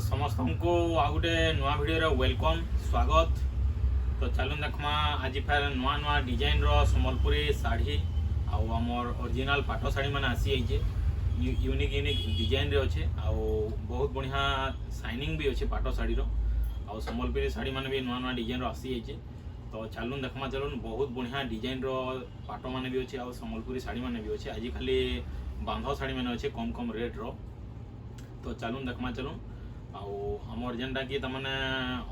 समस्त को आ गोटे नुआ भिडियो वेलकम स्वागत। तो चलूँ देखमा आज फेर नुआ नुआ डिजाइन रो संबलपुरी साड़ी आमर ओरिजिनल पाट साड़ी मैंने आसी जाइए यूनिक डिजाइन रे अच्छे बहुत बढ़िया शाइनिंग भी अच्छे पाट साड़ी रो संबलपुरी साड़ी मैंने भी नुआ नुआ डिजाइन आसी जाइए। तो चलूँ देखमा चलूँ बहुत बढ़िया डिजाइन रो पाट मैंने भी अच्छे संबलपुरी साड़ी मैंने भी अच्छे आज खाली बांध साड़ी मैंने अच्छे कम कम रेट रो। तो चलूँ देखमा चलूँ आमर जेनटा कि तमने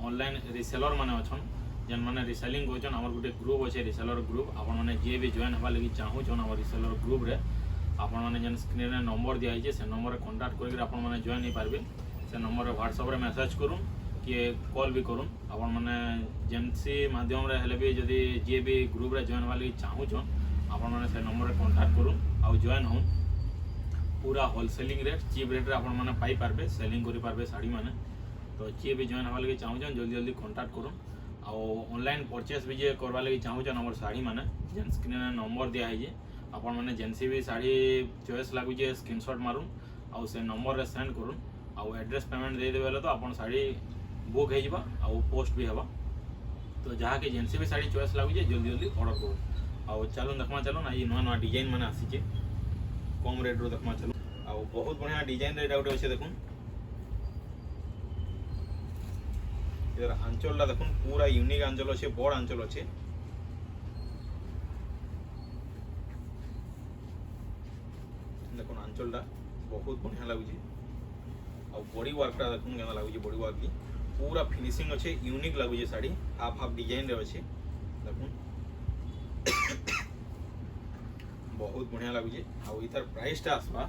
ऑनलाइन रिसेलर माने अछन जेन माने रिसेलिंग होचन आमर गोटे ग्रुप अच्छे रिसेलर ग्रुप आपण माने जे भी जॉइन हवा लगी चाहूछन आमर रिसेलर ग्रुप रे आपण माने जेन स्क्रीन रे नंबर दिया है से नंबर रे कांटेक्ट करके आपण माने जॉइन ही पारबे। से नंबर रे व्हाट्सएप रे मेसेज करूँ कि कॉल भी करूँ आपण माने जेनसी माध्यम रे हेले भी जदी जे भी ग्रुप रे जॉइन हवा लगी चाहूछन आपण माने से नंबर रे कांटेक्ट करूँ आ जॉइन हो पूरा होलसेलिंग रेट चीप रेट रे आपण माने पाई पारबे सेलिंग करि पारबे साड़ी माने। तो जे भी जॉइन हवा लगी चाहूछन जल्दी जल्दी कांटेक्ट करूँ आ ऑनलाइन परचेस भी जे करवा लगी चाहूछन हमर साड़ी माने जेन स्क्रीन रे नंबर दिया है आपण माने जेनसी भी साड़ी चॉइस लागु जे स्क्रीनशॉट मारूँ आ से नंबर रे सेंड करूँ आ एड्रेस पेमेंट दे देबे तो आपण साड़ी बुक हे जिबा आ पोस्ट भी हवा। तो जहा के जेनसी भी साड़ी चॉइस लागु जे जल्दी जल्दी ऑर्डर करूँ आ चलूँ देखमा चलूँ आ नुआ नुआ डिजाइन माने आसी जे कम रेट रो देखमा चलो आ बहुत बढ़िया डिजाइन रे गोटे अच्छे देखुन इधर आंचल देखुन पूरा यूनिक आंचल अच्छे बड़ आंचल अच्छे देखुन आंचल बहुत बढ़िया लगुच आ बॉडी वर्क देखुन केना लगुच बॉडी वर्क की पूरा फिनिशिंग अच्छे यूनिक लगुच साड़ी हाफ हाफ डिजाइन रे अच्छे देखुन बहुत बढ़िया लगुचे आ इतार प्राइस टा आसवा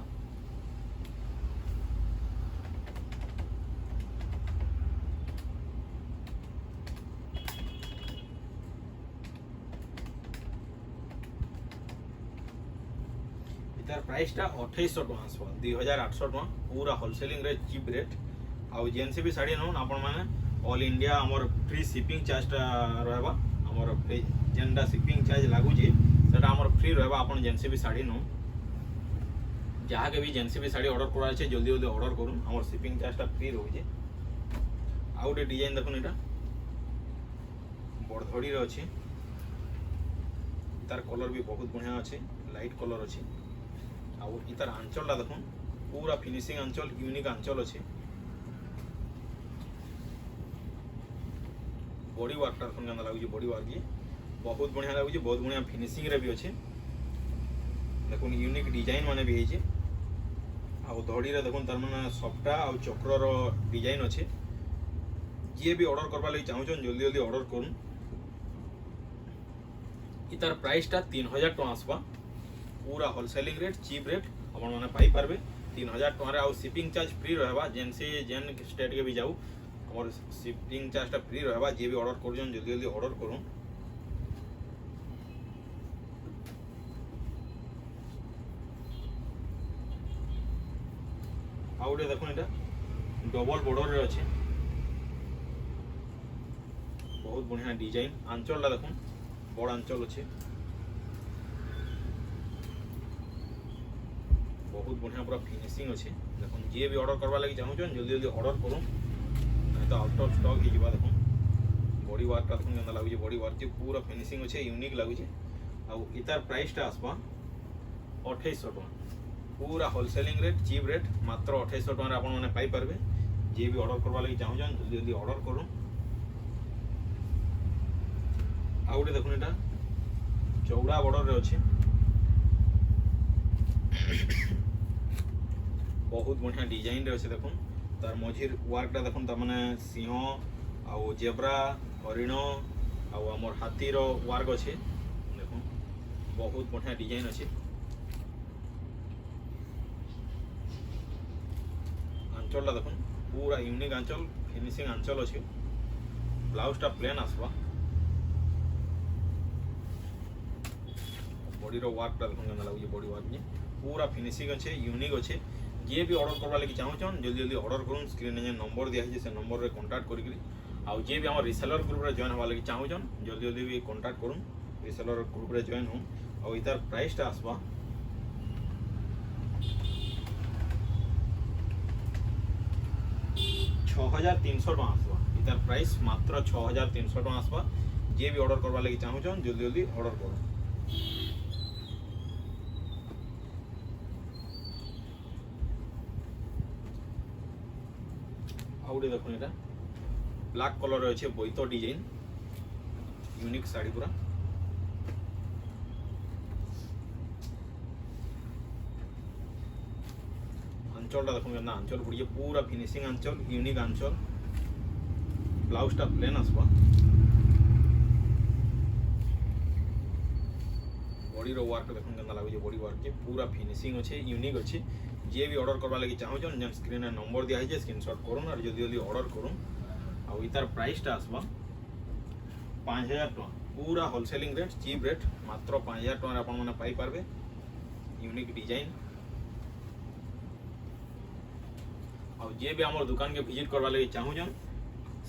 इतार प्राइस टा 2800 टका आसवा 2800 टका पूरा होलसेलिंग रे चीप रेट आ जेनसी भी साड़ी नोन आपण माने ऑल इंडिया हमर फ्री शिपिंग चार्ज टा रहबा हमर जेनटा शिपिंग चार्ज लागुची सेटा हमर फ्री रहबा आपण जेनसी भी साड़ी नो जहा के भी जेनसी भी साड़ी ऑर्डर करा छे जल्दी जल्दी ऑर्डर करूँ हमर शिपिंग चार्ज टा फ्री रहउजे। आ गोटे डिजाइन देखुन एटा बड़धड़ी रे अछि तार कलर भी बहुत बढ़िया अछि लाइट कलर अछि आ इतार आंचल टा देखुन पूरा फिनिशिंग आंचल यूनिक आंचल अछि बॉडी वर्क टा देखुन केना लागुजे बॉडी वर्क की बहुत बढ़िया लगुच बहुत बढ़िया फिनिशिंग रे भी अच्छे देखुन यूनिक डिजाइन माने भी है आ धड़ी रे देखुन तार माने सफ्टा आ चक्र रो डिजाइन अच्छे जे भी ऑर्डर करबा लगी चाहूछन जल्दी जल्दी ऑर्डर करूँ। इतार प्राइस टा 3000 टका आसबा पूरा होलसेलिंग रेट चीप रेट आपण माने पाई पारबे 3000 टका रे आ शिपिंग चार्ज फ्री रहबा जेन स्टेट के भी जाऊ और शिपिंग चार्ज टा फ्री रहबा जे भी ऑर्डर करजन जल्दी जल्दी ऑर्डर करूँ। आउटे देखो एटा डबल बॉर्डर रे अच्छे बहुत बढ़िया डिजाइन आंचल देखो बड़ आंचल अच्छे बहुत बढ़िया पूरा फिनिशिंग अच्छे देखो जे भी ऑर्डर करवा लगी चाहूछन जल्दी जल्दी ऑर्डर करूँ नहीं तो आउट ऑफ स्टॉक ही देखो बॉडी वर्क टा देखो केना लागुचे बॉडी वर्क पूरा फिनिशिंग अच्छे यूनिक लागुचे आ इतार प्राइस टा आसबा 2800 टका पूरा होलसेलिंग रेट चीप रेट मात्र 2800 टका आपण माने पाई पारबे जे भी ऑर्डर करवा लगी चाहूछन जल्दी जल्दी ऑर्डर करूँ। आ गोटे देखुन एटा चौड़ा बॉर्डर रे अच्छे बहुत बढ़िया डिजाइन रे अच्छे देखुन तार मझिर वर्क टा देखुन त माने सिंह आ जेब्रा हरिण आ हमर हाथी रो वर्क अच्छे देखुन बहुत बढ़िया डिजाइन अच्छे आंचल देखुन पूरा यूनिक आंचल फिनिशिंग आंचल अच्छे ब्लाउज टा प्लेन आसवा बॉडी रो वर्क टा देखुन केना लागुचे बॉडी वर्क पूरा फिनिशिंग अच्छे यूनिक अच्छे जे भी ऑर्डर करवा लगी चाहूछन जल्दी जल्दी ऑर्डर करूँ स्क्रीन में नंबर दिया है से नंबर रे कांटेक्ट करिकरी आ जे भी हमर रिसेलर ग्रुप रे जॉइन हवा लगी चाहूछन जल्दी जल्दी भी कांटेक्ट करूँ रिसेलर ग्रुप रे जॉइन हूँ आ इतार प्राइस टा आसवा 6300 टका आसबा इतार प्राइस मात्र 6300 टका आसबा जे भी ऑर्डर करबा लागि चाहूछन जल्दी जल्दी ऑर्डर करो। आउटे देखो एटा ब्लैक कलर अच्छे बोईत डिजाइन यूनिक साड़ी पूरा आंचलटा देखो केना आंचल पड़िए पूरा फिनिशिंग आंचल यूनिक आंचल ब्लाउजटा प्लेन आसबा बॉडी रो वर्क देखो केना लागो बॉडी वर्क के पूरा फिनिशिंग अच्छे यूनिक अच्छे जे भी ऑर्डर करबा लागि चाहूछन जेन स्क्रीन में नंबर दिया है स्क्रीनशॉट करूँ और जल्दी जल्दी ऑर्डर करूँ। आउ इतार प्राइसटा आसबा 5000 टका पूरा होलसेलिंग रेट चीप रेट मात्र 5000 टका आपण माने पाई पारबे यूनिक डिजाइन। आउ जे भी हमर दुकान के विजिट करबा लागि चाहूछन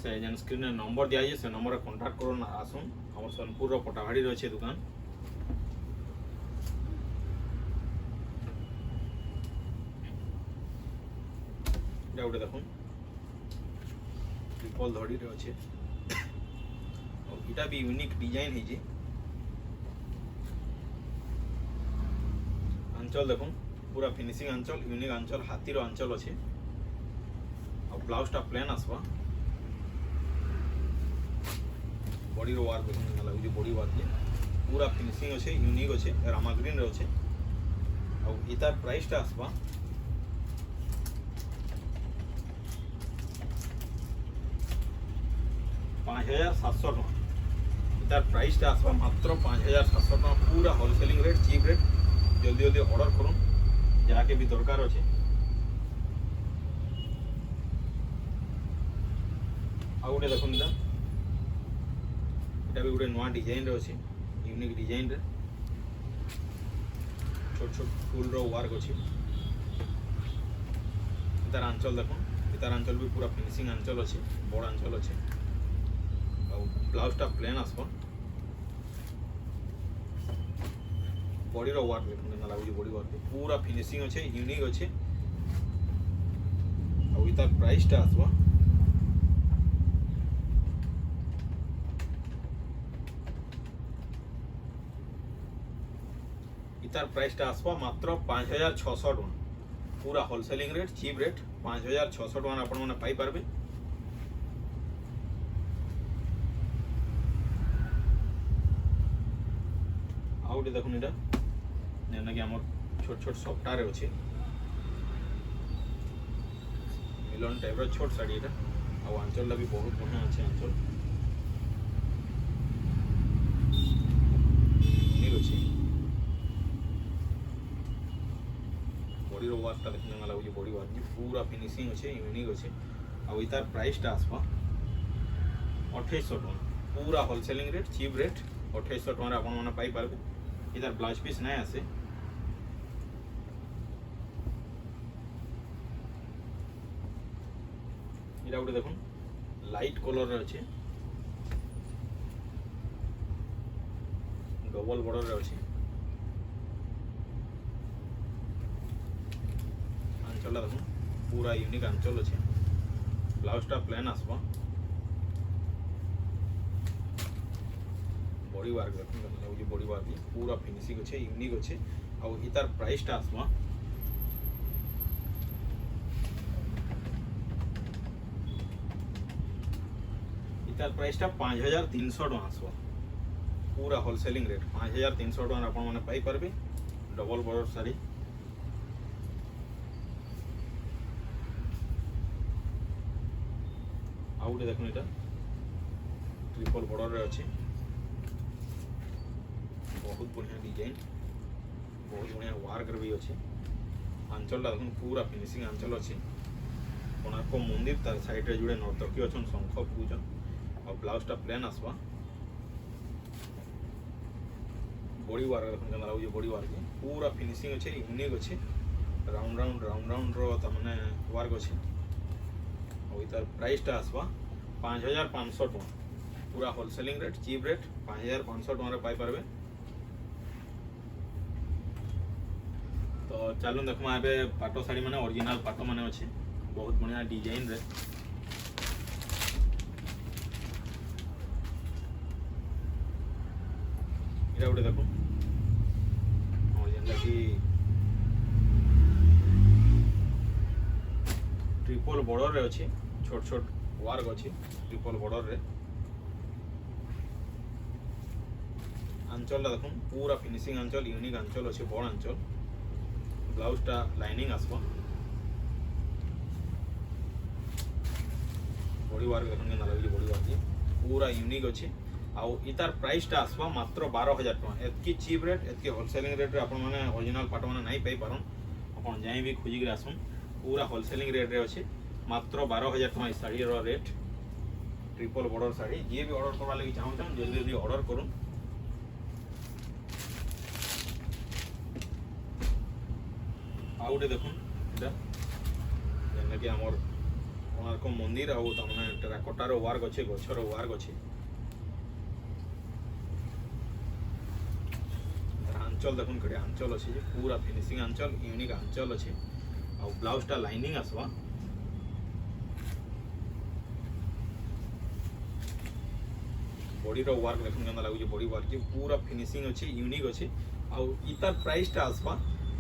से जेन स्क्रीन में नंबर दिया है से नंबर कांटेक्ट करून आसुन हमर सोनपुर रो पटावाड़ी रो छे दुकान। এটা ওটা দেখুন ট্রিপল ধড়িরে আছে এটা भी यूनिक डिजाइन है जी आंचल देखुन पूरा फिनिशिंग आंचल यूनिक आंचल हाथीर आंचल अच्छे और ब्लाउजटा प्लेन आसवा बॉडी रो वर्क देखुन लगुच बॉडी वर्क पूरा फिनिशिंग अच्छे यूनिक अच्छे रामा ग्रीन रे अच्छे और इतार प्राइसटा आसवा 5700 टका इतार प्राइसटा आसवा मात्र 5700 टका पूरा होलसेलिंग रेट चीप रेट जल्दी जल्दी ऑर्डर करूँ जहाँ के भी दरकार अच्छे। आ गोटे देखो इटा भी गोटे नुआ डिजाइन रे अच्छे यूनिक डिजाइन रे छोट छोट फूल रो वर्क अच्छे इतार आंचल देखो इतार आंचल भी पूरा फिनिशिंग आंचल अच्छे बड़ आंचल अच्छे ब्लाउजटा प्लेन आसबा बॉडी रो वर्क देखो केना लागुच बॉडी वर्क पूरा फिनिशिंग अच्छे यूनिक अच्छे और इतार प्राइसटा आसबा इतार प्राइसटा आसबा मात्र 5600 टका पूरा होलसेलिंग रेट चीप रेट 5600 टका आपण माने पाई पारबे। आउटे देखुन एटा जेना कि हमर छोट छोट सफ्टार अच्छे मिलन टाइप रो छोट साड़ी एटा आ आंचल भी बहुत बढ़िया अच्छे आंचल यूनिक अच्छे बॉडी रो वर्कटा देखने में लागुच बॉडी वर्क पूरा फिनिशिंग अच्छे यूनिक अच्छे आ इतार प्राइसटा आसबा 2800 टका पूरा होलसेलिंग रेट चीप रेट 2800 टका आपण माने पाई पारबे। इधर ब्लाउज पीस नहीं आसे इटा गोटे देखुन लाइट कलर अच्छे डबल बॉर्डर अच्छे आंचल देखुन पूरा यूनिक आंचल अच्छे ब्लाउजटा प्लेन आसबा बॉडी वर्क देखो बॉडी वर्क पूरा फिनिशिंग अच्छे यूनिक अच्छे और इतार प्राइसटा आसवा इतार प्राइसटा 5300 टका आसवा पूरा होलसेलिंग रेट 5300 टका आपण माने पाई पारबे डबल बॉर्डर साड़ी। आउटे देखो एटा ट्रिपल बॉर्डर रे अच्छे बहुत बढ़िया डिजाइन बहुत बढ़िया वर्क भी अच्छे आंचलटा देखो पूरा फिनिशिंग आंचल अच्छे कोणार्क मंदिर तार साइड रे जुड़े नर्तकी अच्छन शंख फुकुचन और ब्लाउजटा प्लेन आसवा बॉडी वर्क देखो केना लागुच बॉडी वर्क पूरा फिनिशिंग अच्छे यूनिक अच्छे राउंड राउंड रो तमने वर्क अच्छे और इतार प्राइसटा आसवा 5500 टका पूरा होलसेलिंग रेट चीप रेट 5500 टका पाई पारबे। तो चलो देखमा एबे पाटो साड़ी माने ओरिजिनल पाटो माने अच्छे बहुत बढ़िया डिजाइन रे এটা গোটে দেখুন আমার যেটা কি ट्रिपल बॉर्डर रे अच्छी छोट छोट वर्क अच्छी ट्रिपल बॉर्डर रे आंचल देखो पूरा फिनिशिंग आंचल यूनिक आंचल अच्छे बड़ आंचल ब्लाउज टा लाइनिंग आसबा बॉडी वर्क देखो के लगे बॉडी वर्क पूरा यूनिक अच्छे आउ इतार प्राइस टा आसबा मात्र 12,000 टका एतकी चीप रेट एतकी होलसेलिंग रेट रे आपण माने ओरिजिनल पाट माने नहीं पाई पारन आपण जाई भी खोजी के आसुन पूरा होलसेलिंग रेट रे अच्छे मात्र 12,000 टका sari rate triple border sari जी भी ऑर्डर करवा लगी चाहूँ जल्दी जल्दी ऑर्डर करूँ आउटे देखुन कि आमर कोणार्क मंदिर आउ तमने टेराकोटार वर्क अच्छे गछर वर्क अच्छे आंचल देखुन कड़े आंचल अच्छे पूरा फिनिशिंग आंचल यूनिक आंचल अच्छे आ ब्लाउज टा लाइनिंग आसवा बॉडी रो वर्क देखुन केना लागु बॉडी वर्क पूरा फिनिशिंग अच्छे यूनिक अच्छे आ इतार प्राइस टा आसवा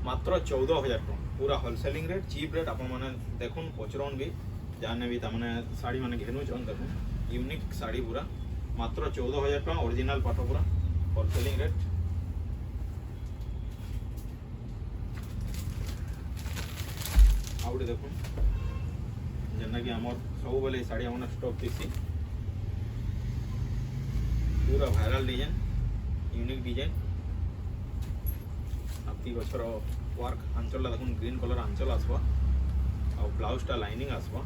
मात्र 14,000 टका पूरा होलसेलिंग रेट चीप रेट आपण माने देखुन पचरन भी जाने भी तमने साड़ी माने घेनु चन देखुन यूनिक साड़ी पूरा मात्र 14,000 टका ओरिजिनल पाट पूरा होलसेलिंग रेट आउटे देखुन जेना कि हमर सब बेले साड़ी हमने स्टॉक दिसी पूरा वायरल डिजाइन यूनिक डिजाइन हाथी गछर वर्क आंचल देखुन ग्रीन कलर आंचल आसवा आ ब्लाउज टा लाइनिंग आसवा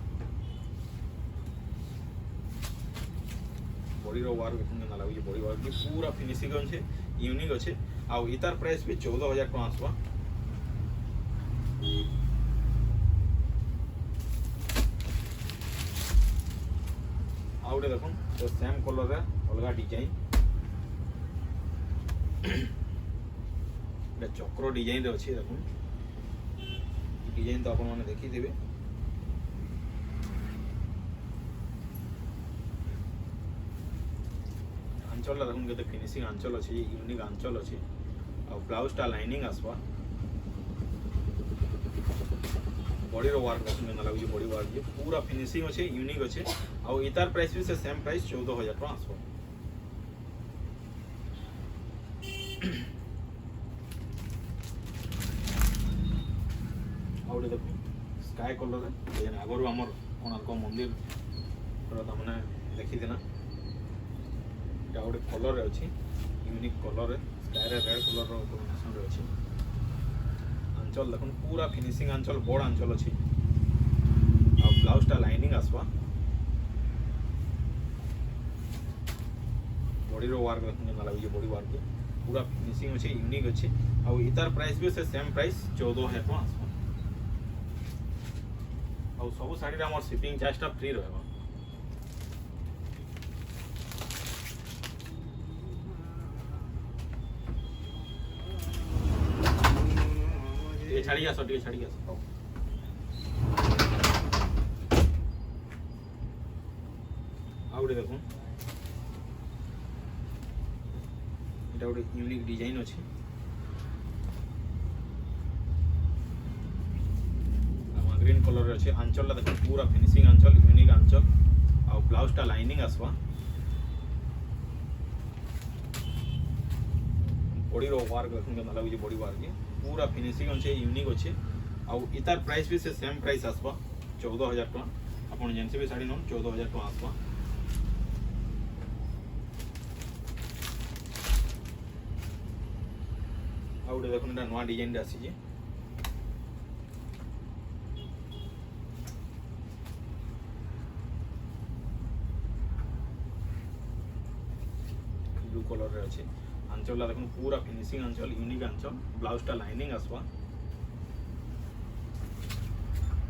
बॉडी रो वर्क देखुन केना लागु बॉडी वर्क पूरा फिनिशिंग अच्छे यूनिक अच्छे आ इतार प्राइस भी 14,000 टका आसवा आउटे देखुन तो सेम कलर रे अलग डिजाइन चक्र डिजाइन रे अच्छी देखुन डिजाइन तो आपण माने देखी दिबे आंचल देखुन केते फिनिशिंग आंचल अच्छे यूनिक आंचल अच्छे आ ब्लाउज टा लाइनिंग आसवा बॉडी रो वर्क देखुन केना लागु बॉडी वर्क पूरा फिनिशिंग अच्छे यूनिक अच्छे आ इतार प्राइस भी से सेम प्राइस 14,000 टका आसवा आउटे देखो स्काई कलर जेन आगरू आमर कोणार्क मंदिर तमने देखी देना ये गोटे कलर अच्छी यूनिक कलर स्काई रे रेड कलर कॉम्बिनेशन रे अच्छी आंचल देखो पूरा फिनिशिंग आंचल बड़ आंचल अच्छी आ ब्लाउज टा लाइनिंग आसवा बॉडी रो वर्क देखो केना लागु बॉडी वर्क पूरा फिनिशिंग अच्छे यूनिक अच्छे आ इतार प्राइस भी से सेम प्राइस 14,000 टका आसवा आ सब साड़ी आम शिपिंग चार्ज टा फ्री रहा छाड़ी आस छाड़ी आस आउटे देखो এটা গোটে यूनिक डिजाइन अच्छे ग्रीन कलर अच्छे आंचल देखो पूरा फिनिशिंग आंचल यूनिक आंचल आ ब्लाउज टा लाइनिंग आसवा बॉडी रो वर्क देखो केना लागु बॉडी वर्क पूरा फिनिशिंग अच्छे यूनिक अच्छे आ इतार प्राइस भी से सेम प्राइस आसवा 14,000 टका आपण जेनसे भी साड़ी नन 14,000 टका आसवा आउटे देखो नुआ डिजाइन आसी ब्लू कलर रे अच्छे आंचल देखो पूरा फिनिशिंग आंचल यूनिक आंचल ब्लाउज टा लाइनिंग आसवा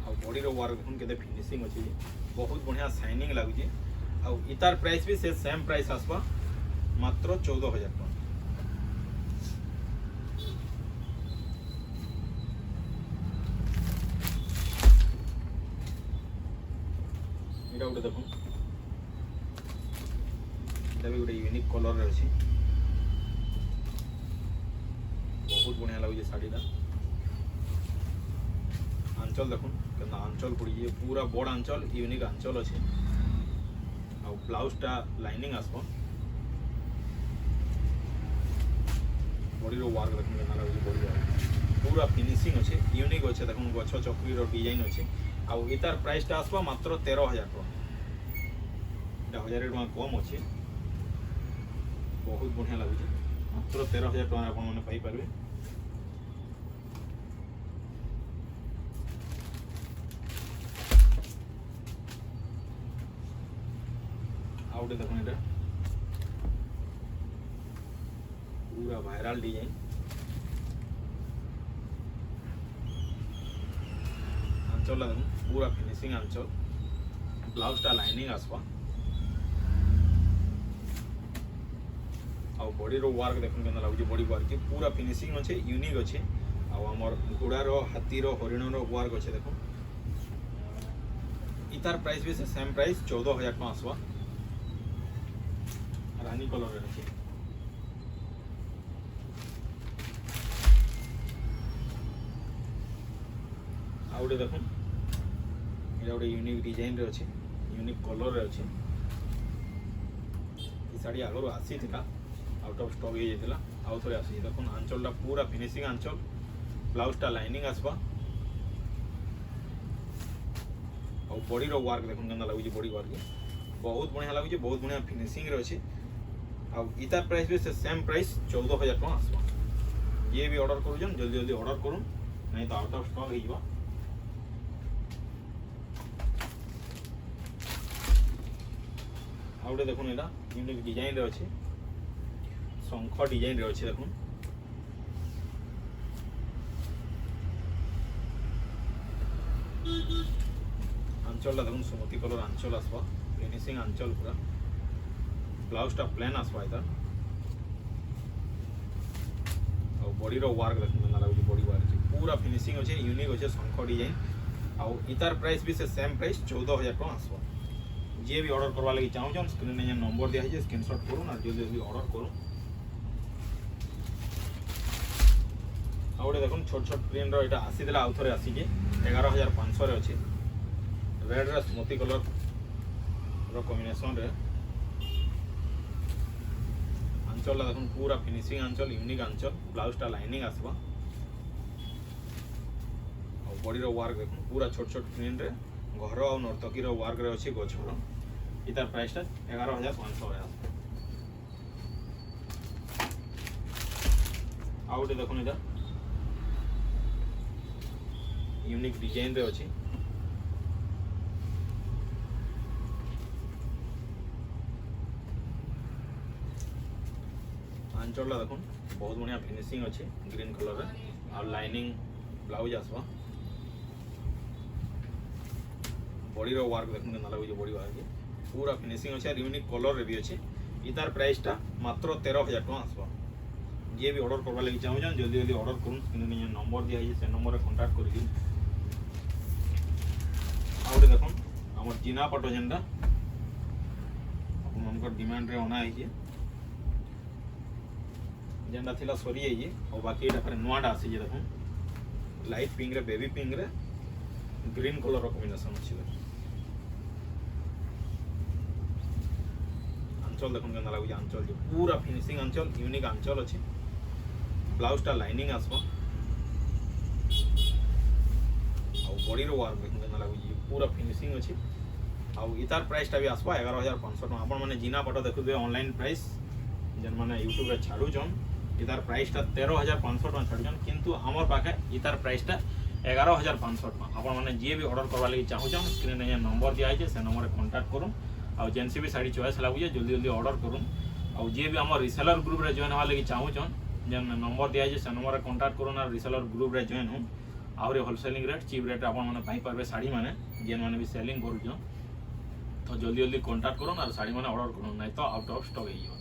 आ बॉडी रो वर्क देखो केते फिनिशिंग अच्छे बहुत बढ़िया शाइनिंग लगुचे आ इतार प्राइस भी से सेम प्राइस आसवा मात्र 14,000 टका এটা গোটে দেখুন এটা भी गोटे यूनिक कलर अच्छी बहुत बढ़िया लगुचे शाढ़ीटा आंचल देखुन केतना आंचल पड़ी पूरा बड़ आंचल यूनिक आंचल अच्छे आ ब्लाउजटा लाइनिंग आसब बॉडी वार्क देखुन केतना लगुचे बॉडी वार्क पूरा फिनिशिंग अच्छे यूनिक अच्छे देखुन गछ चक्री डिजाइन अच्छे आ इतार प्राइसटा आसबा मात्र 13,000 टका 1,000 टका कम अच्छे बहुत बढ़िया लगुचे मात्र 13,000 टका आपण माने पाई पारबे आउटे देखो ये पूरा वायरल डिजाइन आंचल देखो पूरा फिनिशिंग आंचल ब्लाउजटा लाइनिंग आसवा आ बॉडी रो वार्क देखो केना लागुचे बॉडी वार्क पूरा फिनिशिंग अच्छे यूनिक अच्छे आ हमर घोड़ार हाथीर हरिणर वार्क अच्छे देखो इतार प्राइस भी से सेम प्राइस 14,000 टका आसवा रानी कलर अच्छे आउटे देखो ये गोटे यूनिक डिजाइन रे अच्छे यूनिक कलर रे अच्छे ये साड़ी आगु आसी था आउट ऑफ स्टॉक हो जाता आउ थे आसी देखो आंचलटा पूरा फिनिशिंग आंचल ब्लाउजटा लाइनिंग आसवा और बॉडी रो वार्क देखो केना लगुचे बॉडी वार्क बहुत बढ़िया लगुचे बहुत बढ़िया फिनिशिंग रे अच्छे इतार प्राइस भी से सेम प्राइस 14,000 टका आसवा ये भी ऑर्डर करूँ जल्दी जल्दी ऑर्डर करूँ नहीं तो आउट ऑफ स्टॉक हो आउटे देखुन एटा यूनिक डिजाइन रे अच्छे शंख डिजाइन रे अच्छे देखुन आंचलटा देखुन सुमती कलर आंचल आसवा फिनिशिंग आंचल पूरा ब्लाउजटा प्लेन आसवा इधर और बॉडी रो वार्क देखुन केना लागुचे बॉडी वार्क पूरा फिनिशिंग अच्छे यूनिक अच्छे शंख डिजाइन और इतार प्राइस भी से सेम प्राइस 14,000 टका आसवा जे भी ऑर्डर करवा लगी चाहूँ स्क्रीन में नंबर दिया है स्क्रीनशॉट करूँ और जल्दी जल्दी ऑर्डर करूँ आउटे देखो छोट छोट प्रिंट रो आसी आउ थे आसी 11,500 अच्छे रेड रे स्मोती कलर रो कॉम्बिनेशन रे आंचल देखो पूरा फिनिशिंग आंचल यूनिक आंचल ब्लाउजटा लाइनिंग आसवा और बॉडी रो वार्क देखो पूरा छोट छोट प्रिंट रे घर और नर्तकी रो वार्क रे अच्छे गछर इतार प्राइसटा 11,500 आउटे देखो इधर यूनिक डिजाइन रे अच्छे आंचलटा देखो बहुत बढ़िया फिनिशिंग अच्छे ग्रीन कलर रे और लाइनिंग ब्लाउज आसवा बॉडी रो वार्क देखो केना लागुचे बॉडी वार्क पूरा फिनिशिंग अच्छे यूनिक कलर रे भी अच्छे इतार प्राइसटा मात्र 13,000 टका आसवा जे भी ऑर्डर करवा लगी चाहूँ जल्दी जल्दी ऑर्डर करूँ स्क्रीन में नंबर दिया है से नंबर कांटेक्ट कर आउटे देखो आम चिना पट जेनटा अपन डिमांड रे अना है जेनटा थिला सरी जाइए और बाकी एटा फिर नुआटा आसी देखो लाइट पिंक रे बेबी पिंक रे ग्रीन कलर रो कॉम्बिनेशन अच्छे आंचल देखो केना लागुचे आंचल पूरा फिनिशिंग आंचल यूनिक आंचल अच्छे ब्लाउजटा लाइनिंग आसवा और बॉडी रो वार्क देखो केना लागुचे पूरा फिनिशिंग अच्छे और इतार प्राइसटा भी आसवा 11,500 टका आपण माने जिना पट देखुबे ऑनलाइन प्राइस जेन माने यूट्यूब रे छाडुचन इतार प्राइसटा 13,500 टका छाडुचन किंतु हमर पाखे इतार प्राइसटा 11,500 टका आपण माने जे भी ऑर्डर करवा लागि चाहूचन स्क्रीन रे नंबर दिया है से नंबर कांटेक्ट करूँ और जेन से भी साड़ी चॉइस लगुचे जल्दी जल्दी ऑर्डर करूँ और जे भी आम रिसेलर ग्रुप रे जॉइन हवा लगी चाहूचन जेन नंबर दिया है से नंबर कांटेक्ट करूँ और रिसेलर ग्रुप रे जॉइन हूँ आउरे होलसेलिंग रेट चीप रेट आपण माने पाई पारबे साड़ी माने जेन माने भी सेलिंग करूचन तो जल्दी जल्दी कांटेक्ट करूँ और साड़ी माने ऑर्डर करूँ नहीं तो आउट ऑफ स्टॉक हो।